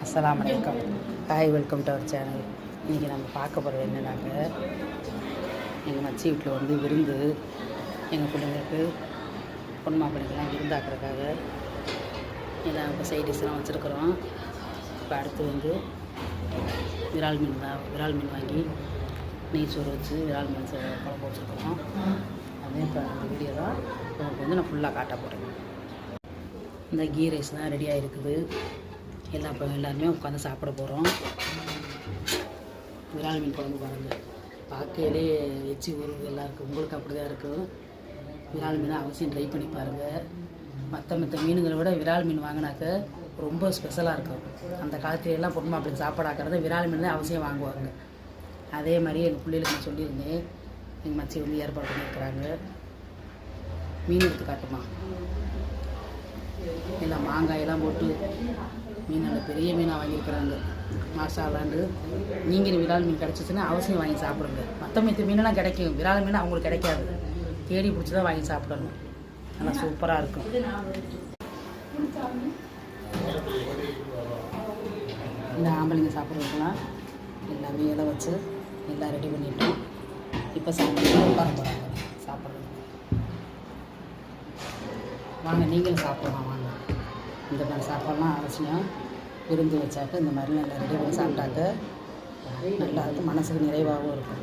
அஸ்ஸலாமு அலைக்கும். Hi, welcome to our channel. இன்றைக்கி நம்ம பார்க்க போகிறது என்னன்னாக்க, எங்கள் மச்சி வீட்டில் வந்து விருந்து, எங்கள் பிள்ளைங்களுக்கு பொண்ணு மாப்பிள்ளைக்கெல்லாம் விருந்தாக்குறதுக்காக எல்லாம் இப்போ சைட் டிஷ்லாம் வச்சுருக்குறோம். இப்போ அடுத்து வந்து விரால் மீன் வாங்கி நெய் சோறு வச்சு விரால் மீன் குழம்பு வச்சுருக்குறோம். அதே இப்போ அந்த வீடியோ தான் உங்களுக்கு வந்து நான் ஃபுல்லாக காட்ட போகிறேன். இந்த கீ ரைஸ் தான் ரெடியாக இருக்குது. இப்போ எல்லாருமே உட்காந்து சாப்பிட போகிறோம். விரால் மீன் குழம்பு பாருங்கள், பார்க்கையிலே எச்சி ஊறுது எல்லாருக்கும். உங்களுக்கு அப்படி தான் இருக்குது. விரால் மீனை அவசியம் ட்ரை பண்ணி பாருங்கள். மற்ற மீனுங்களை விட விரால் மீன் வாங்கினாக்க ரொம்ப ஸ்பெஷலாக இருக்கும். அந்த காலத்துலலாம் பொண்ணு மாப்பிள்ளை சாப்பாடாக்கிறது விரால் மீன் தான் அவசியம் வாங்குவாங்க. அதே மாதிரி எங்கள் பிள்ளைகளுக்கு நான் சொல்லியிருந்தேன். எங்கள் மச்சி வந்து ஏற்பாடு பண்ணியிருக்கிறாங்க. மீன் எடுத்து காட்டுமா, எல்லாம் மாங்காயெல்லாம் போட்டு மீன் நல்ல பெரிய மீனாக வாங்கியிருக்கிறாங்க. மாசாலாண்டு நீங்கள் விரால் மீன் கிடச்சிச்சின்னா அவசியம் வாங்கி சாப்பிடுங்க. மற்ற மீனெல்லாம் கிடைக்கும், விரால் மீன் அவங்களுக்கு கிடைக்காது. தேடி பிடிச்சி தான் வாங்கி சாப்பிடணும். நல்லா சூப்பராக இருக்கும். இந்த ஆம்பளைங்க சாப்பிட்றதுக்கெல்லாம் எல்லாமே இலை வச்சு எல்லாம் ரெடி பண்ணிட்டோம். இப்போ சாப்பிட்டு உட்கார போகிறாங்க சாப்பிட்றது. வாங்க, நீங்களும் சாப்பிடலாம். வாங்க, இந்த மாதிரி சாப்பாடுலாம் அவசியம். விருந்து வச்சாக்க இந்த மாதிரிலாம் எல்லாம் ரெடி பண்ணி சாப்பிட்டாக்க நல்லா இருக்கும். மனசுக்கு நிறைவாகவும் இருக்கும்.